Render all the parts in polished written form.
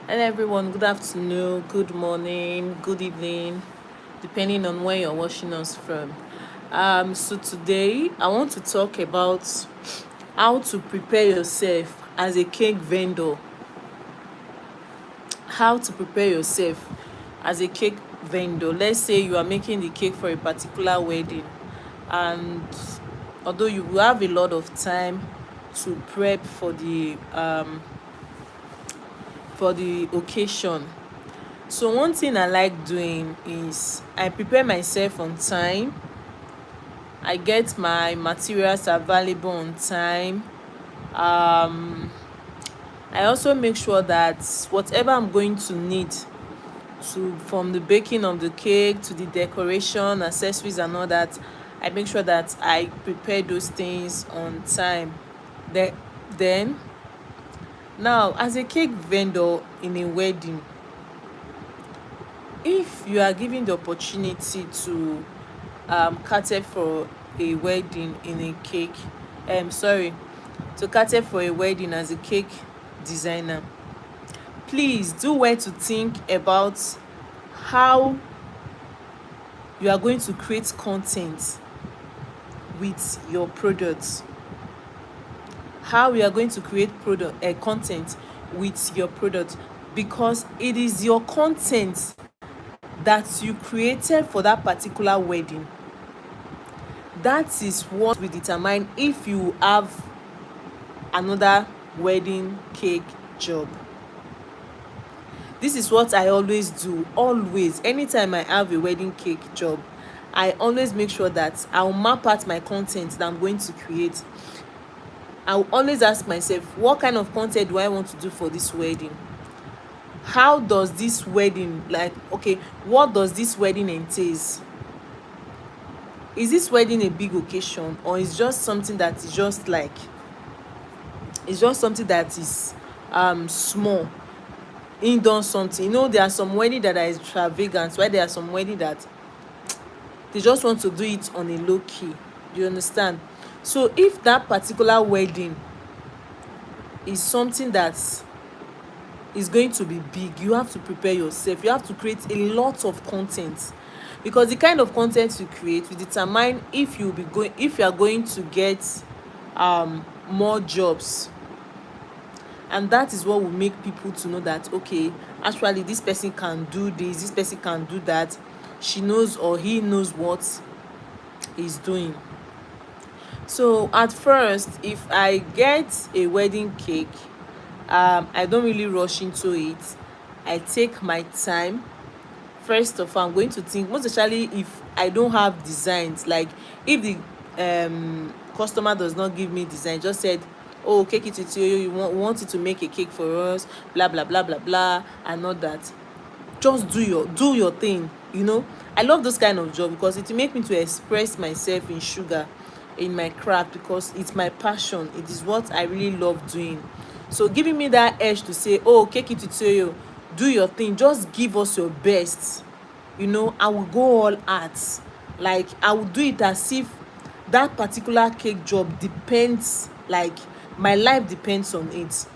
Hello everyone, good afternoon, good morning, good evening, depending on where you're watching us from. So today I want to talk about how to prepare yourself as a cake vendor. How to prepare yourself as a cake vendor. Let's say you are making the cake for a particular wedding, and although you will have a lot of time to prep for the occasion. So one thing I like doing is I prepare myself on time. I get my materials available on time. I also make sure that whatever I'm going to need to from the baking of the cake to the decoration, accessories and all that, I make sure that I prepare those things on time. Then, then now as a cake vendor in a wedding, if you are given the opportunity to cater for a wedding in a cake sorry to cater for a wedding as a cake designer, please do well to think about how you are going to create content with your products, how you are going to create content with your product, because it is your content that you created for that particular wedding. That is what will determine if you have another wedding cake job. This is what I always do. Always, anytime I have a wedding cake job, I always make sure that I'll map out my content that I'm going to create. I'll always ask myself, what kind of content do I want to do for this wedding? How does this wedding, what does this wedding entails? Is this wedding a big occasion, or is just something that is just like, it's just something that is small, indoor something? There are some wedding that are extravagant, while there are some wedding that they just want to do it on a low key. You understand? So if that particular wedding is something that is going to be big, you have to prepare yourself. You have to create a lot of content, because the kind of content you create will determine if you are going to get more jobs. And that is what will make people to know that, okay, actually this person can do this person can do that. She knows, or he knows what he's doing. So at first, if I get a wedding cake, I don't really rush into it. I take my time. First of all, I'm going to think, most especially if I don't have designs, like if the customer does not give me design, just said, oh, cake it to you, we want you to make a cake for us, blah blah blah blah blah, and all that. Just do your thing. I love those kind of job, because it will make me to express myself in sugar, in my craft, because it's my passion. It is what I really love doing. So giving me that edge to say, oh, cake it to you, do your thing, just give us your best. I will go all out. Like, I will do it as if that particular cake job depends, like my life depends on it.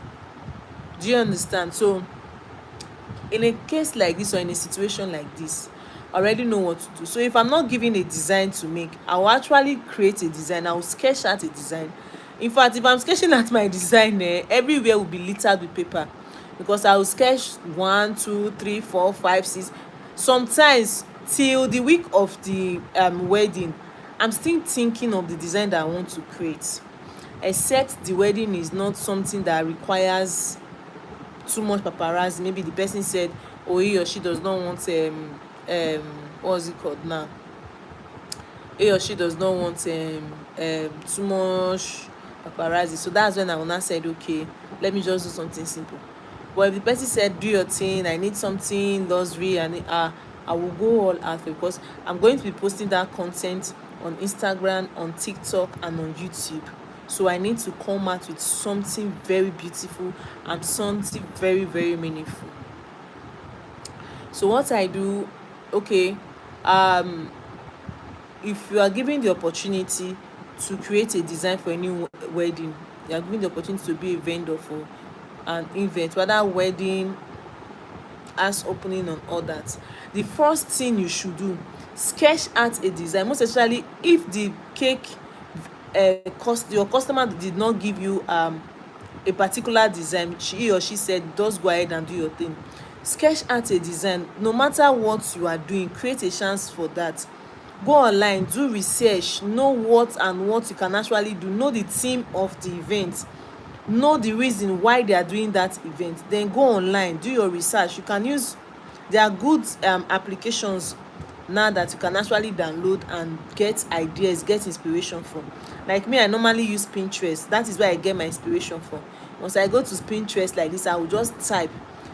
Do you understand? So in a case like this, or in a situation like this, I already know what to do. So if I'm not given a design to make, I will actually create a design. I will sketch out a design. In fact, if I'm sketching out my design, everywhere will be littered with paper, because I will sketch 1 2 3 4 5 6, sometimes till the week of the wedding. I'm still thinking of the design that I want to create, except the wedding is not something that requires too much paparazzi. Maybe the person said, oh, he or she does not want um what's it called now, he or she does not want too much paparazzi. So that's when I will now said, okay, let me just do something simple. But if the person said, do your thing, I need something luxury, and I will go all out, because I'm going to be posting that content on Instagram, on TikTok, and on YouTube. So I need to come out with something very beautiful and something very, very meaningful. So what I do, okay, if you are given the opportunity to create a design for any wedding, you are given the opportunity to be a vendor for an event, whether wedding house opening and all that, the first thing you should do, sketch out a design. Most especially if the cake your customer did not give you a particular design, he or she said just go ahead and do your thing. Sketch out a design. No matter what you are doing, create a chance for that. Go online, do research, know what and what you can actually do, know the theme of the event, know the reason why they are doing that event. Then go online, do your research. You can use, there are good applications now that you can actually download and get ideas, get inspiration from. Like me, I normally use Pinterest. That is where I get my inspiration from. Once I go to Pinterest like this, I will just type,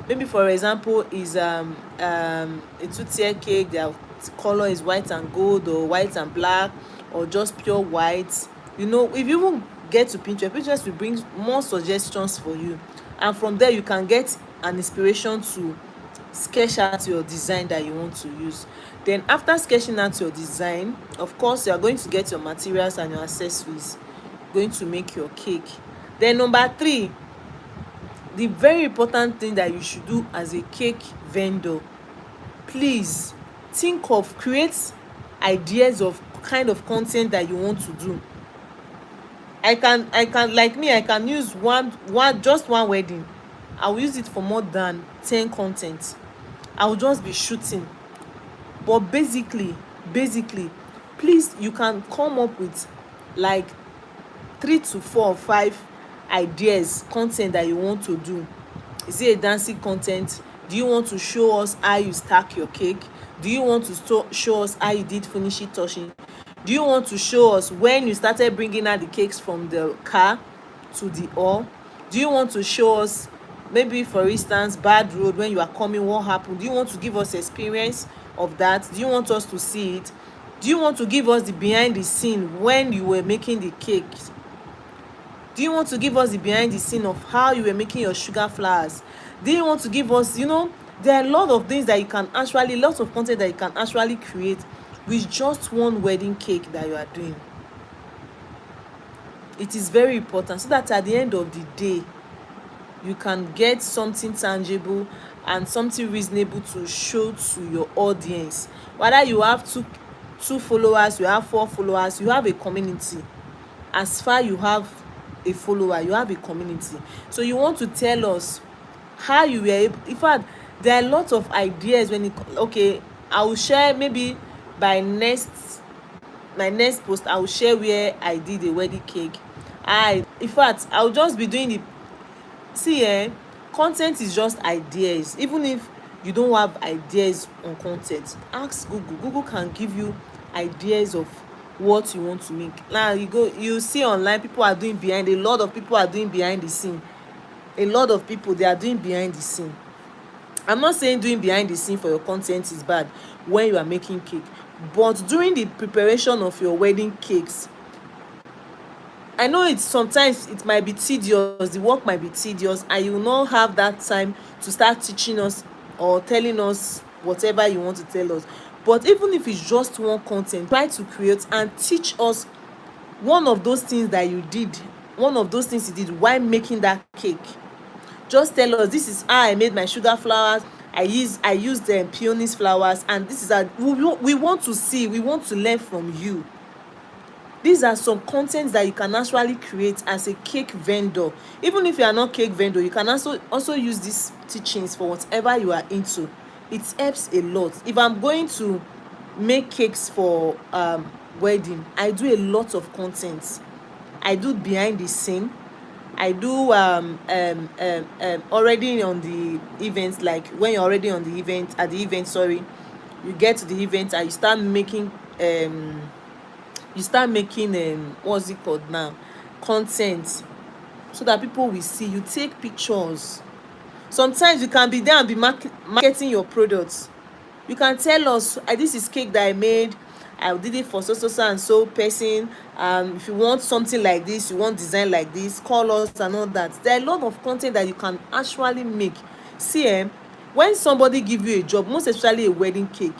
maybe for example is a two-tier cake, their color is white and gold or white and black or just pure white. You know, if you even get to Pinterest will bring more suggestions for you, and from there you can get an inspiration to sketch out your design that you want to use. Then after sketching out your design, of course you are going to get your materials and your accessories, going to make your cake. Then number 3, the very important thing that you should do as a cake vendor, please think of, create ideas of kind of content that you want to do. I can like me, I can use just one wedding, I will use it for more than 10 content. I will just be shooting. But basically, please, you can come up with like 3 to 4 or 5 ideas, content that you want to do. Is it a dancing content? Do you want to show us how you stack your cake? Do you want to show us how you did finishing touching? Do you want to show us when you started bringing out the cakes from the car to the hall? Do you want to show us, maybe for instance, bad road, when you are coming, what happened? Do you want to give us experience of that? Do you want us to see it? Do you want to give us the behind the scene when you were making the cake? Do you want to give us the behind the scene of how you were making your sugar flowers? Do you want to give us, you know, there are a lot of things that you can actually, lots of content that you can actually create with just one wedding cake that you are doing. It is very important, so that at the end of the day you can get something tangible and something reasonable to show to your audience. Whether you have two followers, you have 4 followers, you have a community. As far you have a follower, you have a community. So you want to tell us how you were able, in fact there are lots of ideas when it, okay, I will share, maybe by my next post I will share where I did a wedding cake. In fact I will just be doing the, see, content is just ideas. Even if you don't have ideas on content, ask Google can give you ideas of what you want to make. Now you see online, people are doing behind, a lot of people are doing behind the scene. A lot of people, they are doing behind the scene. I'm not saying doing behind the scene for your content is bad when you are making cake, but during the preparation of your wedding cakes, I know it's sometimes it might be tedious, the work might be tedious, and you will not have that time to start teaching us or telling us whatever you want to tell us. But even if it's just one content, try to create and teach us one of those things that you did, one of those things you did while making that cake. Just tell us, this is how I made my sugar flowers, I used the peonies flowers, and this is how we want to see, we want to learn from you. These are some contents that you can actually create as a cake vendor. Even if you are not cake vendor, you can also use these teachings for whatever you are into. It helps a lot. If I'm going to make cakes for wedding, I do a lot of content. I do behind the scene, I do already on the events, like when you're already on the event, at the event, sorry, you get to the event and you start making what's it called now, content, so that people will see. You take pictures. Sometimes you can be there and be marketing your products. You can tell us, this is cake that I made, I did it for so and so person. If you want something like this, you want design like this, call us and all that. There are a lot of content that you can actually make. See, when somebody give you a job, most especially a wedding cake,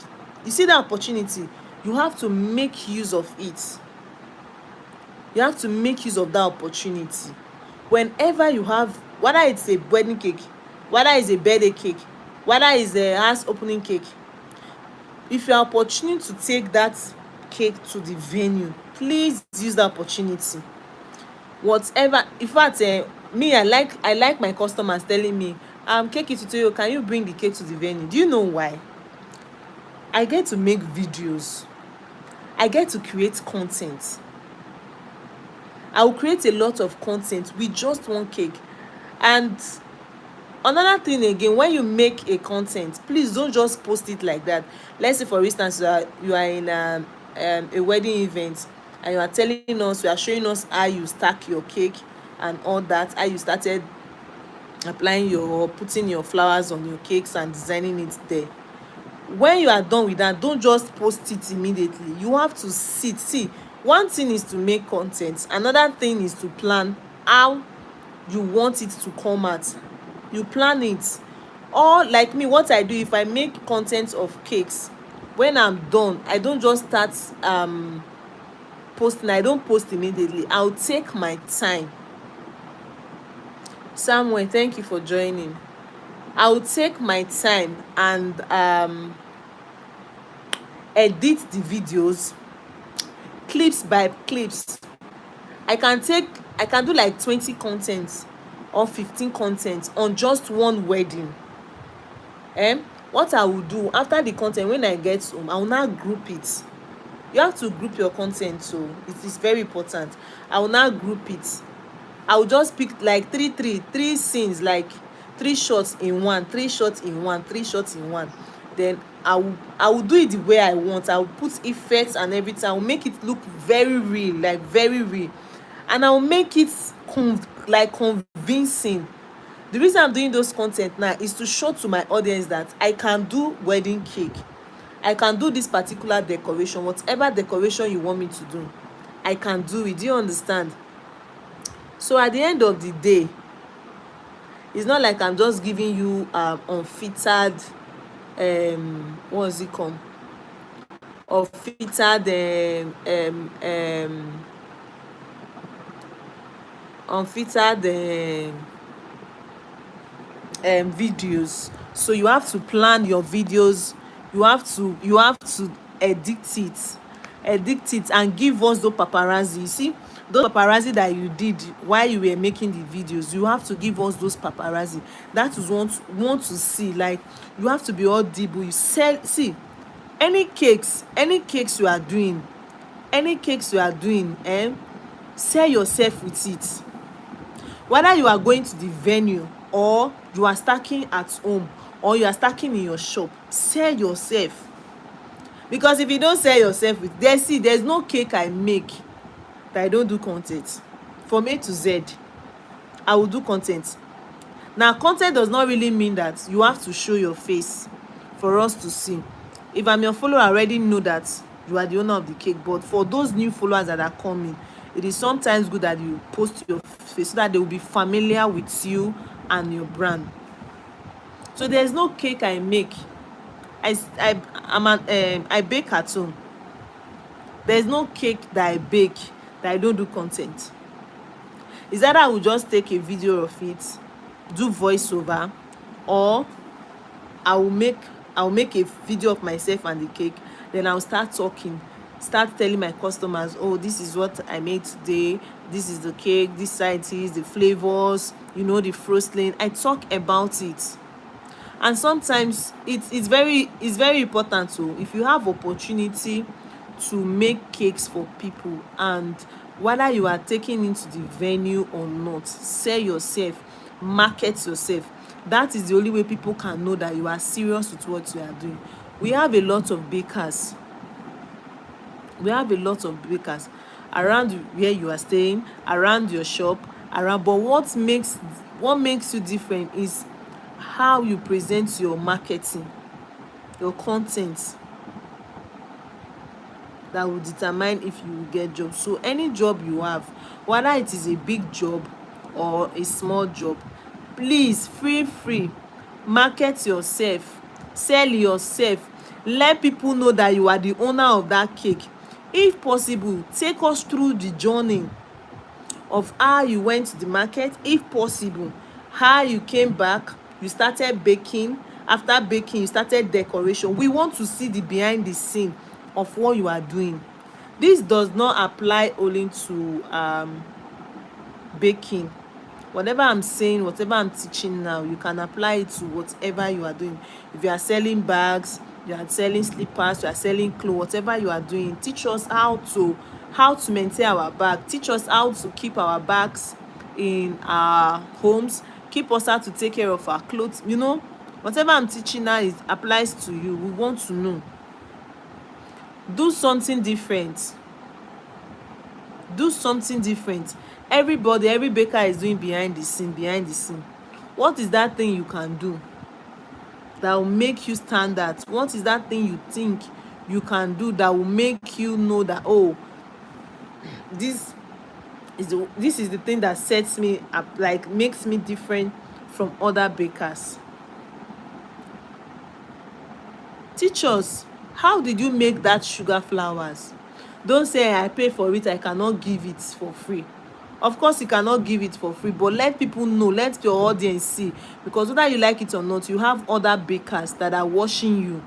you see that opportunity, you have to make use of it. You have to make use of that opportunity. Whenever you have, whether it's a wedding cake, whether it's a birthday cake, whether it's a house opening cake, if you are opportunity to take that cake to the venue, please use the opportunity. Whatever, in fact, me, I like my customers telling me, Cake Tutorial, can you bring the cake to the venue? Do you know why? I get to make videos, I get to create content. I will create a lot of content with just one cake. And another thing again, when you make a content, please don't just post it like that. Let's say for instance, you are in a wedding event, and you are telling us, you are showing us how you stack your cake and all that, how you started applying your, putting your flowers on your cakes and designing it there. When you are done with that, don't just post it immediately. You have to see, one thing is to make content, another thing is to plan how you want it to come out. You plan it. Or like me, what I do, if I make content of cakes, when I'm done, I don't just start posting. I don't post immediately. I'll take my time. Samuel, thank you for joining. I'll take my time and edit the videos clips by clips. I can do like 20 contents or 15 contents on just one wedding. What I will do after the content, when I get home, I will now group it. You have to group your content, so it is very important. I will now group it. I will just pick like three scenes, like 3 shots in one, 3 shots in one, 3 shots in one. Then I will do it the way I want. I will put effects and everything. I will make it look very real, like very real, and I will make it convincing. The reason I'm doing those content now is to show to my audience that I can do wedding cake, I can do this particular decoration, whatever decoration you want me to do, I can do it. Do you understand? So at the end of the day, it's not like I'm just giving you unfiltered what's it called, unfiltered videos. So you have to plan your videos, you have to edit it and give us those paparazzi. You see, those paparazzi that you did while you were making the videos, you have to give us those paparazzi. That is want to see. Like, you have to be audible. You sell, see, any cakes you are doing, sell yourself with it. Whether you are going to the venue, or you are stacking at home, or you are stacking in your shop, sell yourself. Because if you don't sell yourself with, there's no cake I make that I don't do content. From A to Z, I will do content. Now, content does not really mean that you have to show your face for us to see. If I'm your follower, I already know that you are the owner of the cake. But for those new followers that are coming, it is sometimes good that you post your face so that they will be familiar with you and your brand. So there's no cake I make. I bake at home. There's no cake that I bake that I don't do content. Is that I will just take a video of it, do voiceover, or I will make a video of myself and the cake. Then I'll start talking, start telling my customers, oh, this is what I made today, this is the cake, this side is the flavors, the frosting. I talk about it. And sometimes it's very important. So if you have opportunity to make cakes for people, and whether you are taking into the venue or not, sell yourself, market yourself. That is the only way people can know that you are serious with what you are doing. We have a lot of bakers around where you are staying, around your shop, around. But what makes you different is how you present your marketing, your content, that will determine if you will get job. So any job you have, whether it is a big job or a small job, please feel free, market yourself, sell yourself, let people know that you are the owner of that cake. If possible, take us through the journey of how you went to the market. If possible, how you came back, you started baking, After baking, you started decoration. We want to see the behind the scene of what you are doing. This does not apply only to baking. Whatever I'm saying, whatever I'm teaching now, you can apply it to whatever you are doing. If you are selling bags, you are selling slippers, you are selling clothes, whatever you are doing, teach us how to maintain our bag. Teach us how to keep our bags in our homes. Keep us how to take care of our clothes. You know, whatever I'm teaching now is applies to you. We want to know. Do something different. Do something different. Every baker is doing behind the scene. What is that thing you can do that will make you stand out? What is that thing you think you can do that will make you know that, oh, this is the thing that sets me up, like makes me different from other bakers? Teach us, how did you make that sugar flowers? Don't say I pay for it, I cannot give it for free. Of course you cannot give it for free, but let people know, let your audience see, because whether you like it or not, you have other bakers that are watching you.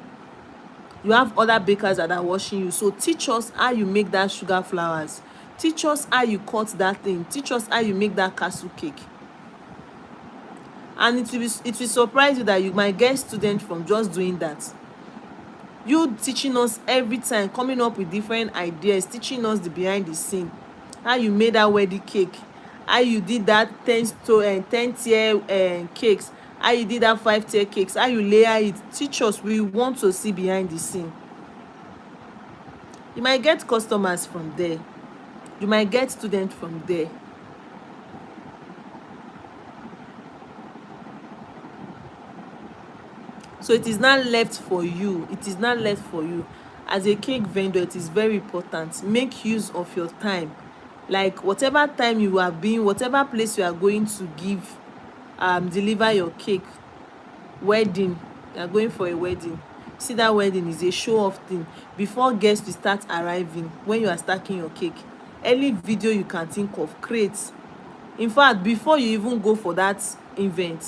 So teach us how you make that sugar flowers. Teach us how you cut that thing. Teach us how you make that castle cake. And it will surprise you that you might get students from just doing that. You teaching us every time, coming up with different ideas, teaching us the behind the scene, how you made that wedding cake, how you did that 10th-tier cakes, how you did that 5th-tier cakes, how you layer it. Teach us. We want to see behind the scene. You might get customers from there. You might get students from there. So it is not left for you. As a cake vendor, it is very important. Make use of your time. Like whatever time you are being, whatever place you are going to give, deliver your cake. Wedding, you are going for a wedding. See, that wedding is a show off thing. Before guests will start arriving, when you are stacking your cake, any video you can think of, create. In fact, before you even go for that event,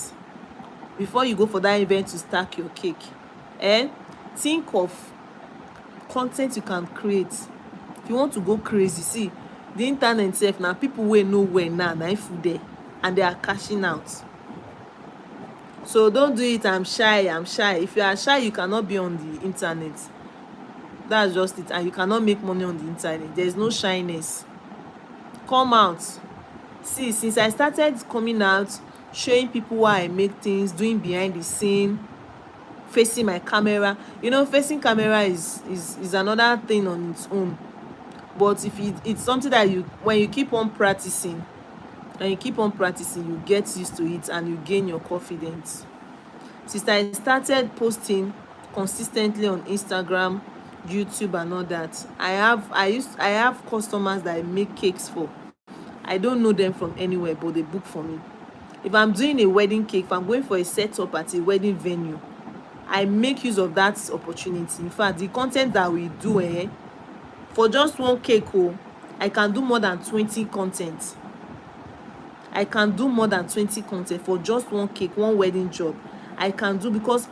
to stack your cake, think of content you can create. If you want to go crazy, see, the internet sef na people wey know where now na full there, and they are cashing out. So don't do it, I'm shy. If you are shy, you cannot be on the internet. That's just it. And you cannot make money on the internet. There's no shyness. Come out. See, since I started coming out, showing people how I make things, doing behind the scene, facing my camera, you know, facing camera is another thing on its own. But if it's something that when you keep on practicing, you get used to it and you gain your confidence. Since I started posting consistently on Instagram, YouTube and all that, I have customers that I make cakes for. I don't know them from anywhere, but they book for me. If I'm doing a wedding cake, if I'm going for a setup at a wedding venue, I make use of that opportunity. In fact, the content that we do, for just one cake, I can do more than 20 content. I can do more than 20 content for just one cake, one wedding job. I can do, because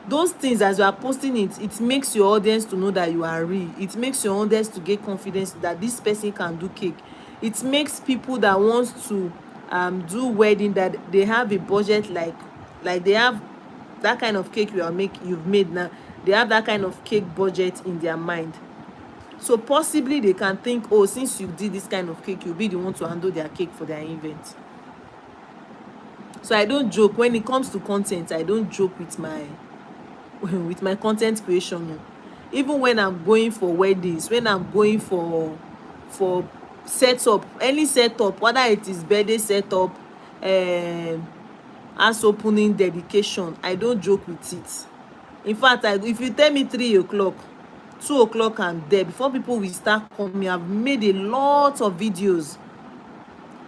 those things, as you are posting it makes your audience to know that you are real. It makes your audience to get confidence that this person can do cake. It makes people that wants to do wedding, that they have a budget, like they have that kind of cake you've made now. They have that kind of cake budget in their mind. So possibly they can think, oh, since you did this kind of cake, you'll be the one to handle their cake for their event. So I don't joke when it comes to content. I don't joke with my content creation. Even when I'm going for weddings, when I'm going for setup, any setup, whether it is birthday setup, house opening, dedication, I don't joke with it. In fact, if you tell me 3 o'clock, 2 o'clock, I'm there. Before people will start coming, I've made a lot of videos.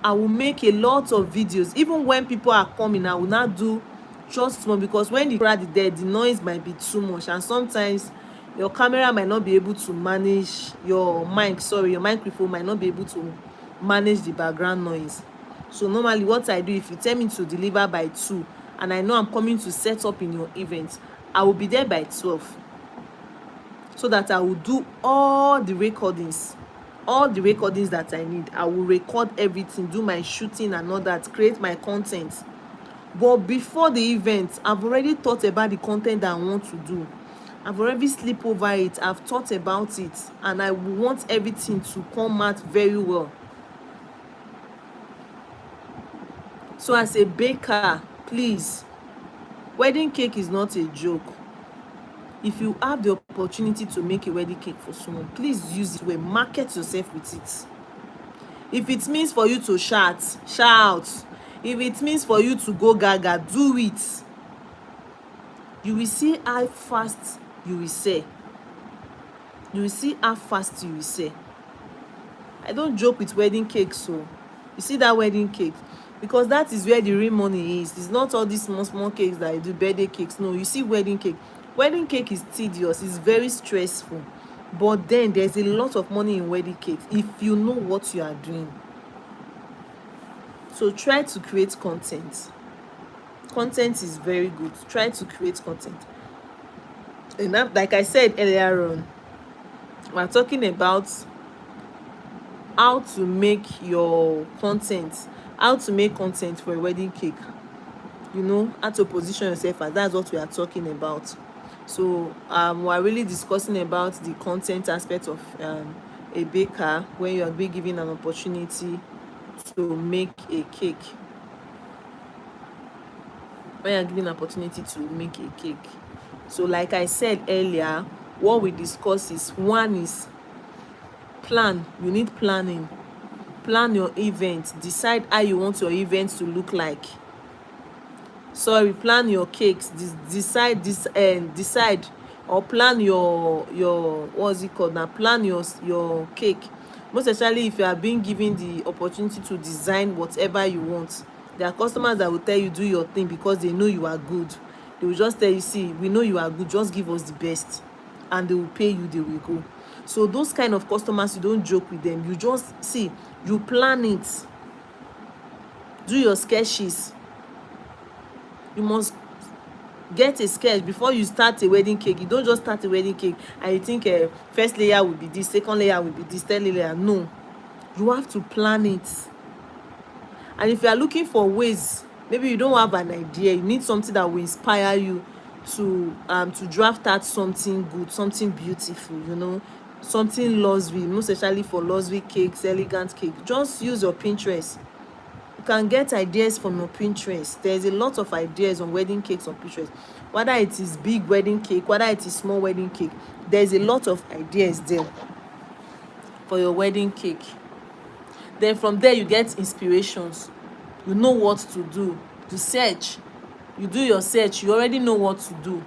I will make a lot of videos. Even when people are coming, I will not do just one, because when the crowd is there, the noise might be too much, and sometimes your camera might not be able to manage your microphone might not be able to manage the background noise. So normally what I do, if you tell me to deliver by 2, and I know I'm coming to set up in your event, I will be there by 12, so that I will do all the recordings that I need. I will record everything, do my shooting and all that, create my content. But before the event, I've already thought about the content that I want to do. I've already sleep over it, I've thought about it, and I want everything to come out very well. So as a baker, please, wedding cake is not a joke. If you have the opportunity to make a wedding cake for someone, please use it well. Market yourself with it. If it means for you to shout. If it means for you to go gaga, do it. You will see how fast you will sell. You will see how fast you will sell. I don't joke with wedding cake. So you see that wedding cake, because that is where the real money is. It's not all these small cakes that you do, birthday cakes. No, you see wedding cake. Wedding cake is tedious, it's very stressful, but then there's a lot of money in wedding cake if you know what you are doing. So try to create content. Content is very good. Try to create content. And like I said earlier on, we're talking about how to make your content, how to make content for a wedding cake. You know, how to position yourself as. That's what we are talking about. So we're really discussing about the content aspect of a baker, when you are being given an opportunity to make a cake. When you're given an opportunity to make a cake. So like I said earlier, what we discuss is, one is plan. You need planning. Plan your event. Decide how you want your event to look like. Plan your cakes. Decide or plan your what's it called now, plan your cake. Most especially if you are being given the opportunity to design whatever you want. There are customers that will tell you do your thing because they know you are good. They will just tell you, see, we know you are good, just give us the best, and they will pay you, they will go. So those kind of customers, you don't joke with them. You just see, you plan it. Do your sketches. You must get a sketch before you start a wedding cake. You don't just start a wedding cake and you think first layer will be this, second layer will be this, third layer. No, you have to plan it. And if you are looking for ways, maybe you don't have an idea, you need something that will inspire you to draft out something good, something beautiful, you know, something luxury, most especially for luxury cakes, elegant cake. Just use your Pinterest. You can get ideas from your Pinterest. There's a lot of ideas on wedding cakes on Pinterest. Whether it is big wedding cake, whether it is small wedding cake, there's a lot of ideas there for your wedding cake. Then from there you get inspirations. You know what to do. You search. You do your search. You already know what to do.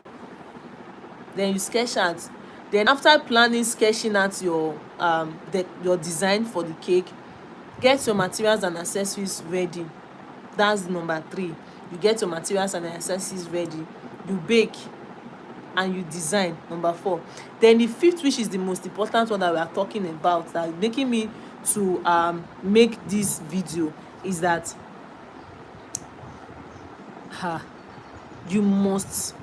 Then you sketch out. Then after planning, sketching out your design for the cake, get your materials and accessories ready. That's number 3. You get your materials and accessories ready. You bake and you design. Number 4. Then the 5th, which is the most important one that we are talking about, that is making me to make this video, is that you must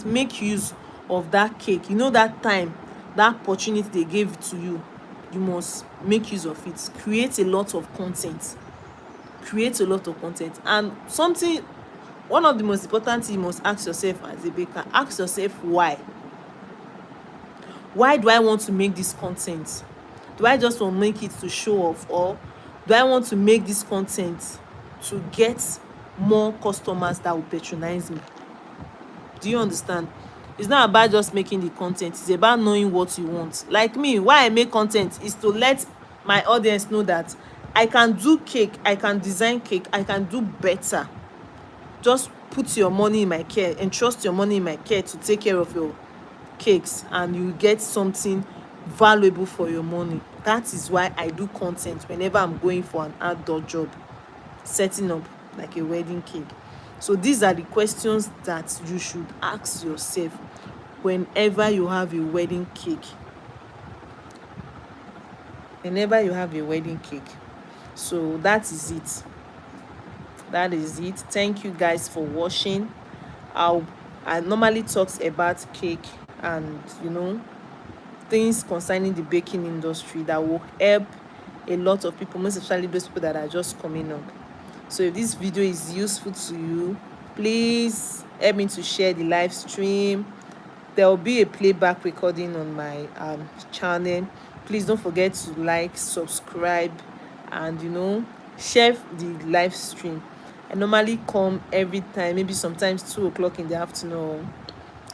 make use of that cake. You know, that time, that opportunity they gave to you, you must make use of it. Create a lot of content. And one of the most important things you must ask yourself as a baker, ask yourself why do I want to make this content? Do I just want to make it to show off, or do I want to make this content to get more customers that will patronize me? Do you understand? It's not about just making the content. It's about knowing what you want. Like me, why I make content is to let my audience know that I can do cake, I can design cake, I can do better. Just put your money in my care, entrust your money in my care to take care of your cakes, and you get something valuable for your money. That is why I do content whenever I'm going for an outdoor job, setting up like a wedding cake. So these are the questions that you should ask yourself whenever you have a wedding cake. So that is it. That is it. Thank you guys for watching. I'll I normally talks about cake and things concerning the baking industry that will help a lot of people, most especially those people that are just coming up. So if this video is useful to you, please help me to share the live stream. There will be a playback recording on my channel. Please don't forget to like, subscribe, and share the live stream. I normally come every time, maybe sometimes 2 o'clock in the afternoon,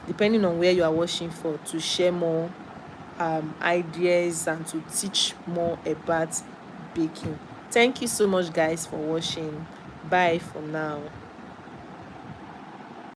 depending on where you are watching for, to share more ideas and to teach more about baking. Thank you so much guys for watching. Bye for now.